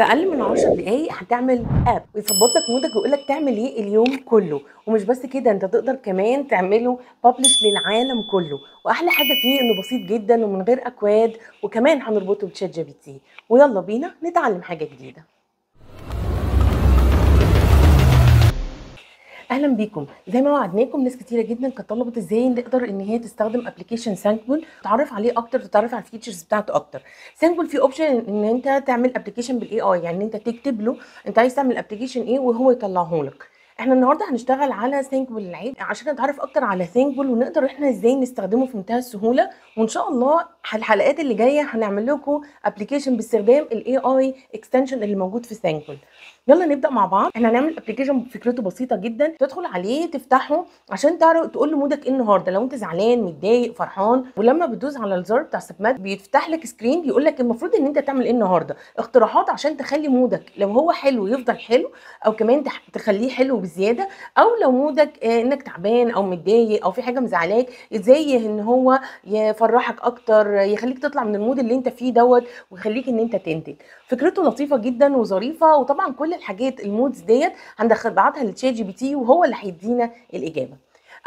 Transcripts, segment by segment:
في اقل من 10 دقايق هتعمل اب ويظبط لك مودك ويقول لك تعمل ايه اليوم كله. ومش بس كده، انت تقدر كمان تعمله ببلش للعالم كله. واحلى حاجه فيه انه بسيط جدا ومن غير اكواد، وكمان هنربطه بتشات جي بي تي. ويلا بينا نتعلم حاجه جديده. اهلا بيكم. زي ما وعدناكم، ناس كتيره جدا كانت طلبت ازاي نقدر ان هي تستخدم ابلكيشن سانكبول، تتعرف عليه اكتر، تتعرف على الفيتشرز بتاعته اكتر. سانكبول فيه اوبشن ان انت تعمل ابلكيشن بالاي اي، يعني انت تكتب له انت عايز تعمل ابلكيشن ايه وهو يطلعه لك. احنا النهارده هنشتغل على ثينكبل العادي عشان نتعرف اكتر على ثينكبل ونقدر احنا ازاي نستخدمه في منتهى السهوله. وان شاء الله الحلقات اللي جايه هنعمل لكم ابلكيشن باستخدام الاي اي اكستنشن اللي موجود في ثينكبل. يلا نبدا مع بعض. احنا هنعمل ابلكيشن فكرته بسيطه جدا، تدخل عليه تفتحه عشان تعرف تقول له مودك ايه النهارده، لو انت زعلان متضايق فرحان. ولما بتدوس على الزر بتاع سبمات بيفتح لك سكرين بيقول لك المفروض ان انت تعمل ايه النهارده، اقتراحات عشان تخلي مودك لو هو حلو يفضل حلو، او كمان تخليه حلو بزياده، او لو مودك انك تعبان او متضايق او في حاجه مزعلاك، ازاي ان هو يفرحك اكتر، يخليك تطلع من المود اللي انت فيه دوت ويخليك ان انت تنتج. فكرته لطيفه جدا وظريفه، وطبعا كل الحاجات المودز ديت هنبعتها للشات جي بي تي وهو اللي هيدينا الاجابه.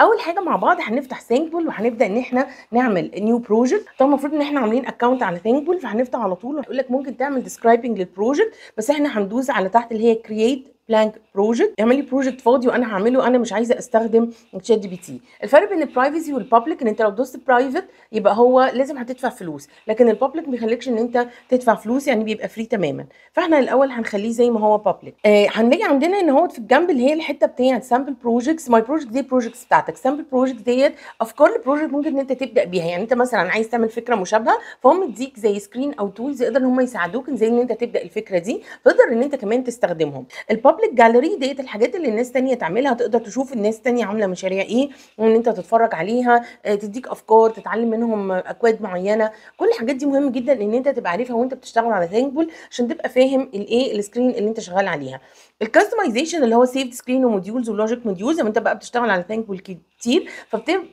اول حاجه مع بعض هنفتح ثينكبل وهنبدا ان احنا نعمل نيو بروجكت. طبعا المفروض ان احنا عاملين اكونت على ثينكبل، فهنفتح على طول وهيقول لك ممكن تعمل ديسكرايبنج للبروجكت، بس احنا هندوس على تحت اللي هي كرييت بلانك بروجكت. اعمل لي بروجكت فاضي وانا هعمله، انا مش عايزه استخدم شات جي بي تي. الفرق بين البرايفسي والبابليك ان انت لو دوست برايفت يبقى هو لازم هتدفع فلوس، لكن البابليك ما بيخليكش ان انت تدفع فلوس، يعني بيبقى فري تماما. فاحنا الاول هنخليه زي ما هو بابليك. هنلاقي عندنا ان هو في الجنب اللي هي الحته بتاعه سامبل بروجكتس، ماي بروجكت دي بروجكتس بتاعتك. سامبل بروجكت ديت افكار البروجكت ممكن ان انت تبدا بيها، يعني انت مثلا عايز تعمل فكره مشابهه فهم مديك زي سكرين او تولز يقدر ان هم يساعدوك ازاي ان انت تبدا الفكره دي، تقدر ان انت كمان تستخدمهم. البابليك جاليري ديت الحاجات اللي الناس تانية تعملها، تقدر تشوف الناس تانية عامله مشاريع ايه وان انت تتفرج عليها، تديك افكار، تتعلم منهم اكواد معينه. كل الحاجات دي مهم جدا ان انت تبقى عارفها وانت بتشتغل على ثينكبل عشان تبقى فاهم الايه السكرين اللي انت شغال عليها. الكاستمايزيشن اللي هو سيف سكرين وموديولز ولوجيك موديولز، لما انت بقى بتشتغل على ثينكبل كتير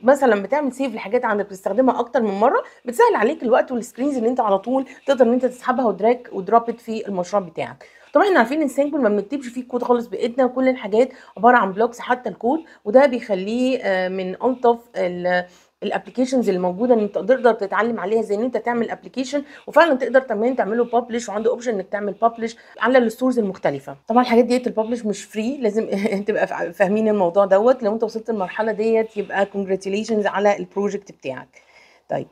مثلا بتعمل سيف لحاجات عندك بتستخدمها اكتر من مره، بتسهل عليك الوقت والسكرينز اللي انت على طول تقدر ان انت تسحبها ودراج ودروبت في المشروع بتاعك. طبعا احنا عارفين ان الثينكبل ما بنكتبش فيه كود خالص بايدنا، وكل الحاجات عباره عن بلوكس حتى الكود، وده بيخليه من الطف الابلكيشنز اللي موجوده ان انت تقدر تتعلم عليها زي ان انت تعمل ابلكيشن وفعلا تقدر كمان تعمله ببلش، وعنده اوبشن انك تعمل ببلش على الستورز المختلفه. طبعا الحاجات ديت الببلش مش فري، لازم تبقى فاهمين الموضوع دوت. لو انت وصلت المرحله ديت يبقى كونجراتيليشنز على البروجكت بتاعك. طيب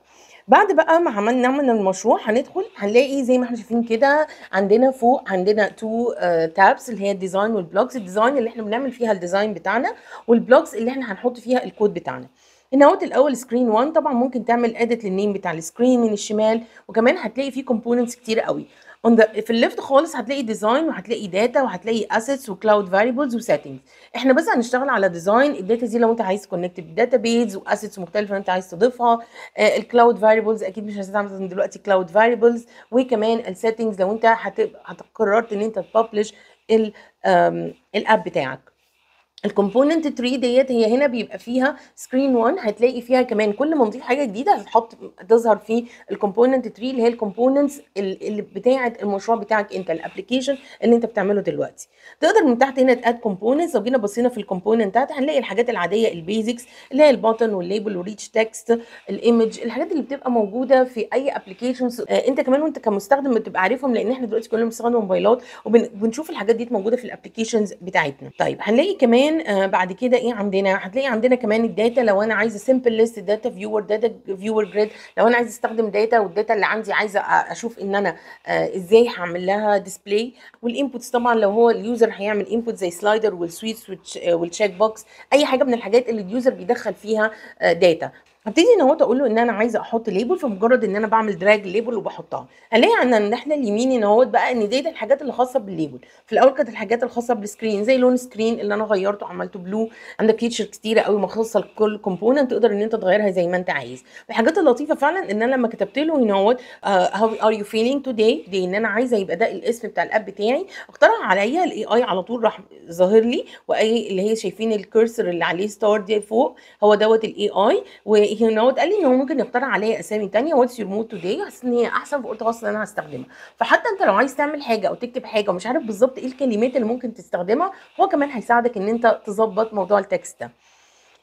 بعد بقى ما نعمل المشروع هندخل هنلاقي زي ما احنا شايفين كده عندنا فوق عندنا تو تابس اللي هي الديزاين والبلوجز. الديزاين اللي احنا بنعمل فيها الديزاين بتاعنا، والبلوجز اللي احنا هنحط فيها الكود بتاعنا. هنا اهوت الاول سكرين 1، طبعا ممكن تعمل اديت للنيم بتاع السكرين من الشمال، وكمان هتلاقي فيه كومبوننتس كتير قوي. في الليفت خالص هتلاقي ديزاين وهتلاقي داتا وهتلاقي اسيتس وكلاود فاريبلز وسيتنجز. احنا بس هنشتغل على ديزاين. الداتا دي لو انت عايز تكونكت بالداتا بيز واسيتس مختلفه انت عايز تضيفها. الكلاود فاريبلز اكيد مش هتستعمل دلوقتي كلاود فاريبلز، وكمان السيتنجز لو انت قررت ان انت تببلش الاب بتاعك. الكومبوننت تري ديت هي هنا بيبقى فيها سكرين 1، هتلاقي فيها كمان كل ما نضيف حاجه جديده تظهر في الكومبوننت تري اللي هي الكومبوننتس اللي بتاعه المشروع بتاعك انت، الابلكيشن اللي انت بتعمله دلوقتي. تقدر من تحت هنا تاد كومبوننتس. لو جينا بصينا في الكومبوننتات هنلاقي الحاجات العاديه البيزكس اللي هي الباتن والليبل والريتش تكست الايمج، الحاجات اللي بتبقى موجوده في اي ابلكيشنز انت كمان وانت كمستخدم بتبقى عارفهم، لان احنا دلوقتي كلنا بنستخدم موبايلات وبنشوف الحاجات دي موجوده في الابلكيشنز بتاعتنا. طيب هنلاقي كمان بعد كده ايه عندنا، هتلاقي عندنا كمان الداتا. لو انا عايزه سمبل ليست داتا فيور جريد، لو انا عايزه استخدم داتا والداتا اللي عندي عايزه اشوف ان انا ازاي هعمل لها ديسبلاي. والانبوتس طبعا لو هو اليوزر هيعمل انبوت زي سلايدر والسويتس والتشيك بوكس، اي حاجه من الحاجات اللي اليوزر بيدخل فيها داتا. هبتدي ان هو اقول له ان انا عايزه احط ليبل، فمجرد ان انا بعمل دراج ليبل وبحطها هلاقي عن الناحيه اليمين ان هو بقى ان دي الحاجات اللي خاصه بالليبل. في الاول كانت الحاجات الخاصه بالسكرين زي لون سكرين اللي انا غيرته عملته بلو. عندك فيتشر كتيره قوي مخصصه لكل كومبوننت تقدر ان انت تغيرها زي ما انت عايز. الحاجات اللطيفه فعلا ان انا لما كتبت له هنا هو هاو ار يو فيلينج توداي دي، ان انا عايزه يبقى ده الاسم بتاع الاب بتاعي، اقترح عليا الاي اي على طول راح ظاهر لي، واي اللي هي شايفين الكرسر اللي عليه ستار دي فوق هو دوت الاي اي، هنا هو قال لي ان هو ممكن يقترح عليا اسامي تانية واتس يور مود توداي، حسيت ان هي احسن فقلت خلاص ان انا هستخدمها. فحتى انت لو عايز تعمل حاجه او تكتب حاجه ومش عارف بالظبط ايه الكلمات اللي ممكن تستخدمها، هو كمان هيساعدك ان انت تظبط موضوع التكست ده.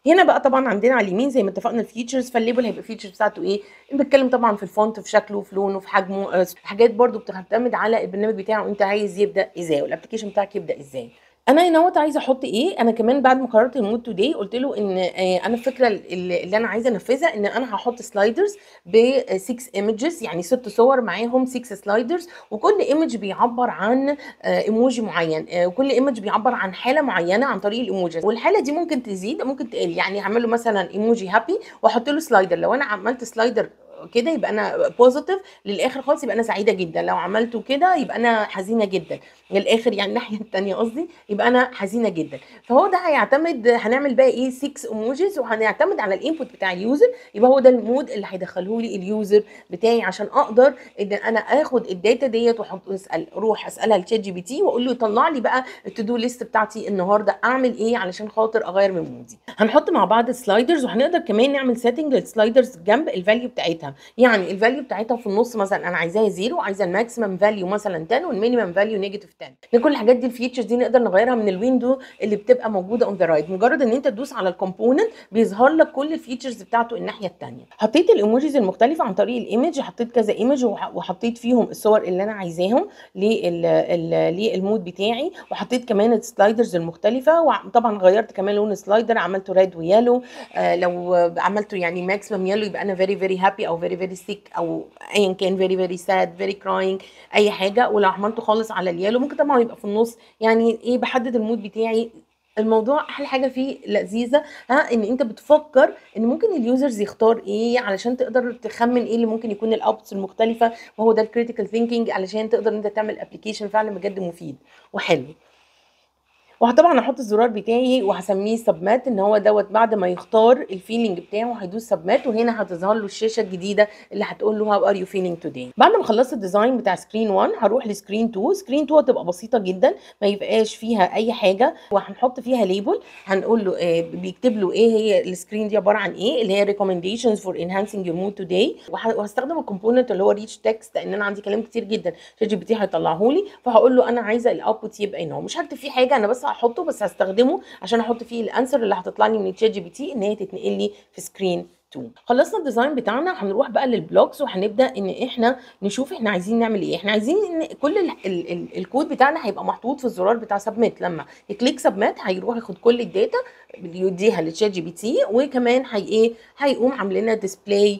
هنا بقى طبعا عندنا على اليمين زي ما اتفقنا الفيتشرز، فالليبل هيبقى الفيتشرز بتاعته ايه، بنتكلم طبعا في الفونت، في شكله، في لونه، في حجمه، حاجات برده بتعتمد على البرنامج بتاعه انت عايز يبدا ازاي والابلكيشن بتاعك يبدا ازاي. انا هنا عايزه احط ايه، انا كمان بعد ما قررت المود توداي قلت له ان انا الفكره اللي انا عايزه انفذها ان انا هحط سلايدرز ب 6 ايمجز، يعني 6 صور معاهم 6 سلايدرز، وكل ايمج بيعبر عن ايموجي معين، وكل ايمج بيعبر عن حاله معينه عن طريق الايموجيز، والحاله دي ممكن تزيد ممكن تقل. يعني هعمل له مثلا ايموجي هابي واحط له سلايدر، لو انا عملت سلايدر كده يبقى انا بوزيتيف للاخر خالص يبقى انا سعيده جدا، لو عملته كده يبقى انا حزينه جدا للاخر، يعني الناحيه الثانيه قصدي يبقى انا حزينه جدا. فهو ده هيعتمد، هنعمل بقى ايه 6 ايموجيز وهنعتمد على الانبوت بتاع اليوزر، يبقى هو ده المود اللي هيدخله لي اليوزر بتاعي عشان اقدر ان انا اخد الداتا ديت واحط اروح اسالها لشات جي بي تي واقول له يطلع لي بقى التو ليست بتاعتي النهارده اعمل ايه علشان خاطر اغير من مودي. هنحط مع بعض سلايدرز وهنقدر كمان نعمل سيتنج للسلايدرز جنب الفاليو بتاعتها، يعني الفاليو بتاعتها في النص مثلا انا عايزاها 0، عايزه الماكسيمم فاليو مثلا 10 والمينيمم فاليو نيجاتيف 10. كل الحاجات دي الفيتشرز دي نقدر نغيرها من الويندو اللي بتبقى موجوده اون ذا رايت، مجرد ان انت تدوس على الكومبوننت بيظهر لك كل الفيتشرز بتاعته الناحيه الثانيه. حطيت الايموجيز المختلفه عن طريق الايمج، حطيت كذا ايمج وحطيت فيهم الصور اللي انا عايزاهم للمود بتاعي، وحطيت كمان السلايدرز المختلفه، وطبعا غيرت كمان لون السلايدر عملته ريد ويالو، لو عملته يعني ماكسيمم يالو يبقى انا فيري فيري هابي او فيري فيري سيك او ايا كان فيري فيري ساد فيري كراينج اي حاجه، ولو عملته خالص على اليالو ممكن طبعا يبقى في النص، يعني ايه بحدد المود بتاعي. الموضوع احلى حاجه فيه لذيذه ان انت بتفكر ان ممكن اليوزرز يختار ايه علشان تقدر تخمن ايه اللي ممكن يكون الاوتبوتس المختلفه، وهو ده الكريتيكال ثينكينج علشان تقدر انت تعمل ابلكيشن فعلا بجد مفيد وحلو. وطبعا هحط الزرار بتاعي وهسميه سبمات، ان هو بعد ما يختار الفيلينج بتاعه هيدوس سبمات، وهنا هتظهر له الشاشه الجديده اللي هتقول له هاو ار يو فيلينج توداي. بعد ما خلصت الديزاين بتاع سكرين 1 هروح لسكرين 2. سكرين 2 هتبقى بسيطه جدا ما يبقاش فيها اي حاجه، وهنحط فيها ليبل هنقول له بيكتب له ايه هي السكرين دي عباره عن ايه، اللي هي recommendations for enhancing your mood today. وهستخدم الكومبوننت اللي هو ريتش تكست لان انا عندي كلام كتير جدا شات جي بي تي هيطلعه لي، فهقول له انا عايزه الاوتبوت يبقى ان هو مش هكتب فيه حاجه، انا بس هحطه بس هستخدمه عشان احط فيه الانسر اللي هتطلع لي من تشات جي بي تي ان هي تتنقل لي في سكرين 2. خلصنا الديزاين بتاعنا هنروح بقى للبلوكس وهنبدا ان احنا نشوف احنا عايزين نعمل ايه. احنا عايزين ان كل الكود بتاعنا هيبقى محطوط في الزرار بتاع سبميت، لما يكليك سبميت هيروح ياخد كل الداتا يديها لتشات جي بي تي، وكمان هيقوم عامل لنا ديسبلاي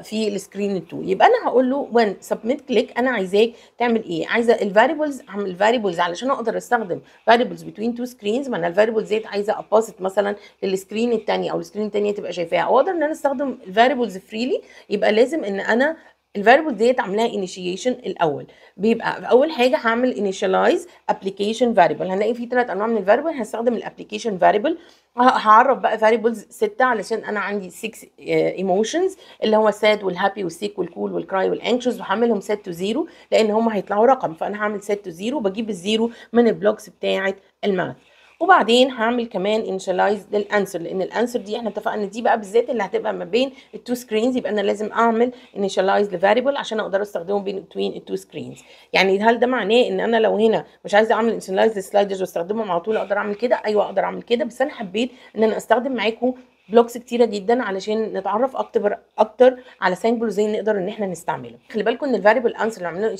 في السكرين 2. يبقى انا هقول له وين سبميت كليك انا عايزاك تعمل ايه، عايزه الفاريبلز، اعمل فاريبلز علشان اقدر استخدم فاريبلز بين تو سكرينز، ما انا الفاريبلز ديت عايزه اباسط مثلا للسكرين الثانيه او السكرين الثانيه تبقى شايفاها، او اقدر ان انا استخدم الفاريبلز فريلي. يبقى لازم ان انا الفاريبل ديت عاملاها انيشيشن الاول، بيبقى اول حاجه هعمل انيشاليز ابلكيشن فاريبل. هنلاقي في 3 انواع من الفاريبل، هستخدم الابلكيشن فاريبل. هعرف بقى فاريبلز 6 علشان انا عندي 6 ايموشنز اللي هو ساد والهابي والسيك والكول والكراي والانكشوس، وهعملهم سيت تو 0 لان هم هيطلعوا رقم، فانا هعمل سيت تو 0 بجيب الزيرو من البلوكس بتاعه الماث. وبعدين هعمل كمان انيشاليز للانسر، لان الانسر دي احنا اتفقنا دي بقى بالذات اللي هتبقى ما بين التو سكرينز، يبقى انا لازم اعمل انيشاليز لفاريبل عشان اقدر استخدمه بين التو سكرينز. يعني هل ده معناه ان انا لو هنا مش عايزه اعمل انيشاليز للسلايدرز واستخدمهم على طول اقدر اعمل كده؟ ايوه اقدر اعمل كده، بس انا حبيت ان انا استخدم معاكم بلوكس كتيره جدا علشان نتعرف اكتر على سامبل ازاي نقدر ان احنا نستعمله. خلي بالكم ان الفاريبل انسر اللي عملنا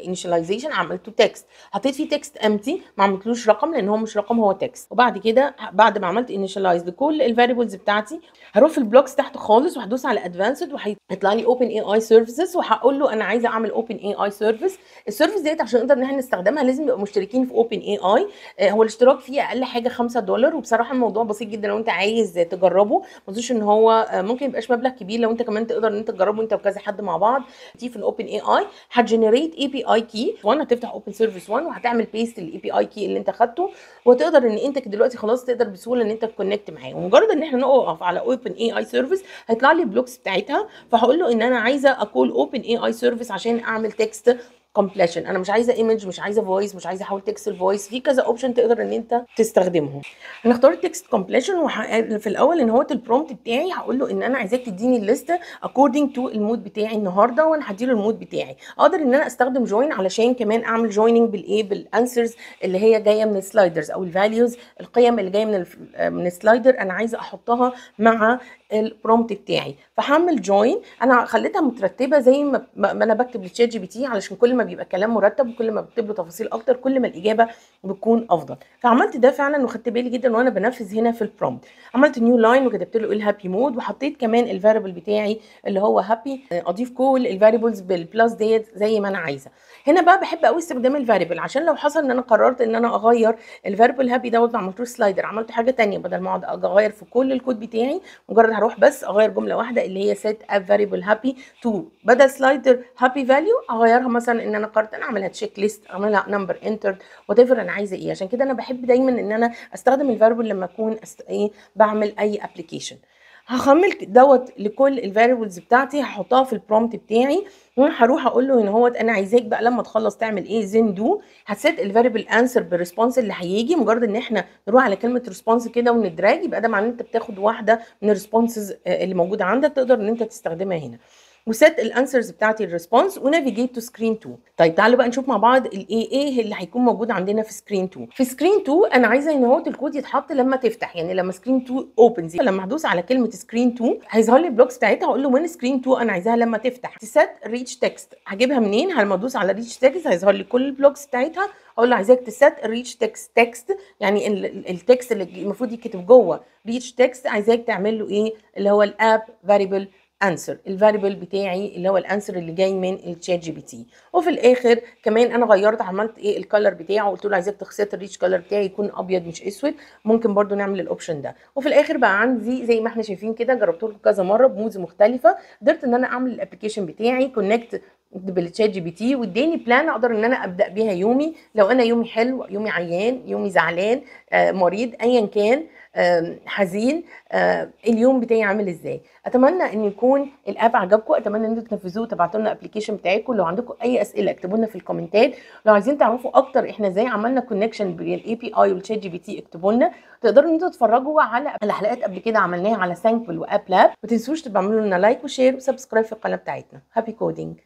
انيشاليزيشن عملته تكست، حطيت فيه تكست امتي ما عملتلوش رقم لان هو مش رقم هو تكست. وبعد كده بعد ما عملت انيشاليز لكل الفاريبلز بتاعتي هروح في البلوكس تحت خالص وهدوس على ادفانسد وهيطلع لي اوبن اي اي سيرفيسز، وهقول له انا عايزه اعمل اوبن اي اي سيرفيس. السيرفيس ديت عشان نقدر ان احنا نستخدمها لازم نبقى مشتركين في اوبن اي اي. هو الاشتراك فيه اقل حاجه $5، وبصراحه الموضوع بسيط جدا لو انت عايز تجربه، ما تظنش ان هو ممكن يبقاش مبلغ كبير لو انت كمان تقدر ان انت تجربه انت وكذا حد مع بعض. دي في الاوبن اي اي هتجنريت اي بي اي كي 1، هتفتح اوبن سيرفيس 1 وهتعمل بيست للاي بي اي كي اللي انت خدته، وتقدر ان انت دلوقتي خلاص تقدر بسهوله ان انت تكونكت معاه. ومجرد ان احنا نقف على اوبن اي اي سيرفيس هيطلع لي البلوكس بتاعتها، فهقول له ان انا عايزه اقول اوبن اي اي سيرفيس عشان اعمل تكست كومبليشن، انا مش عايزه ايمج، مش عايزه فويس، مش عايزه احول تكست لفويس، في كذا اوبشن تقدر ان انت تستخدمهم. هنختار التكست كومبليشن، في الاول ان هو البرومبت بتاعي هقول له ان انا عايزاك تديني الليسته اكوردنج تو المود بتاعي النهارده، وانا هديله المود بتاعي. اقدر ان انا استخدم جوين علشان كمان اعمل جويننج بالايه، بالانسرز اللي هي جايه من السلايدرز، او الفاليوز، القيم اللي جايه من السلايدر انا عايزه احطها مع البرومبت بتاعي. فهعمل جوين، انا خليتها مترتبه زي ما انا بكتب للشات جي بي تي، علشان كل ما بيبقى كلام مرتب وكل ما بكتب له تفاصيل اكتر كل ما الاجابه بتكون افضل. فعملت ده فعلا وخدت بالي جدا وانا بنفذ هنا في البرومبت. عملت نيو لاين وكتبت له ايه الهابي مود، وحطيت كمان الفاريبل بتاعي اللي هو هابي. اضيف كل الفاريبلز بالبلس ديت زي ما انا عايزه. هنا بقى بحب قوي استخدام الفاريبل، عشان لو حصل ان انا قررت ان انا اغير الفاريبل هابي دوت، ما عملتوش سلايدر، عملت حاجه ثانيه بدل ما اقعد اغير في كل الكود بتاعي، مجرد هروح بس اغير جمله واحده اللي هي set a variable happy to بدل سلايدر happy value اغيرها، مثلا ان انا قررت انا اعملها تشيك ليست، اعملها نمبر انترد، وات ايفر انا عايزه ايه. عشان كده انا بحب دايما ان انا استخدم الفاريبل لما اكون ايه بعمل اي ابلكيشن. هخمل دوت لكل الفاريبلز بتاعتي، هحطها في البرومبت بتاعي، وهروح اقول له ان هو انا عايزاك بقى لما تخلص تعمل ايه زين دو. هتسيت الفاريبل انسر بالريسبونس اللي هيجي، مجرد ان احنا نروح على كلمه ريسبونس كده وندراج، يبقى ده معناه ان انت بتاخد واحده من الريسبونسز اللي موجوده عندك تقدر ان انت تستخدمها هنا. وسيت الانسرز بتاعتي الريسبونس، ونافيجيت تو سكرين 2. طيب تعالوا بقى نشوف مع بعض ايه اللي هيكون موجود عندنا في سكرين 2. في سكرين 2 انا عايزه ان هو الكود يتحط لما تفتح، يعني لما سكرين 2 اوبنز، لما هدوس على كلمه سكرين 2 هيظهر لي البلوكس بتاعتها، هقول له وين سكرين 2 انا عايزاها لما تفتح. تسيت ريتش تكست، هجيبها منين؟ لما ادوس على ريتش تكست هيظهر لي كل البلوكس بتاعتها، اقول له عايزاك تسيت ريتش تكست، يعني التكست اللي المفروض يتكتب جوه ريتش تكست عايزاك تعمل له ايه اللي هو الاب فاريبل انسر، الفاريبل بتاعي اللي هو الانسر اللي جاي من الشات جي بي تي. وفي الاخر كمان انا غيرت، عملت ايه الكالر بتاعه، قلت له عايزاك تخسر الريتش كالر بتاعي يكون ابيض مش اسود، ممكن برده نعمل الاوبشن ده. وفي الاخر بقى عندي زي ما احنا شايفين كده، جربته لكم كذا مره بمودز مختلفه، قدرت ان انا اعمل الابلكيشن بتاعي كونكت بالتشات جي بي تي، واداني بلان اقدر ان انا ابدا بيها يومي، لو انا يومي حلو، يومي عيان، يومي زعلان، مريض، ايا كان، حزين، اليوم بتاعي عامل ازاي. اتمنى ان يكون الاب عجبكم، اتمنى ان انتم تنفذوه وتبعتوا لنا الابلكيشن بتاعكم. لو عندكم اي اسئله اكتبوا لنا في الكومنتات، لو عايزين تعرفوا اكتر احنا ازاي عملنا كونكشن بين الاي بي اي والشات جي بي تي اكتبوا لنا. تقدروا ان انتم تتفرجوا على حلقات قبل كده عملناها على سانكبل واب لاب. ما تنسوش تعملوا لنا لايك وشير وسبسكرايب في القناه بتاعتنا. هابي كودينج.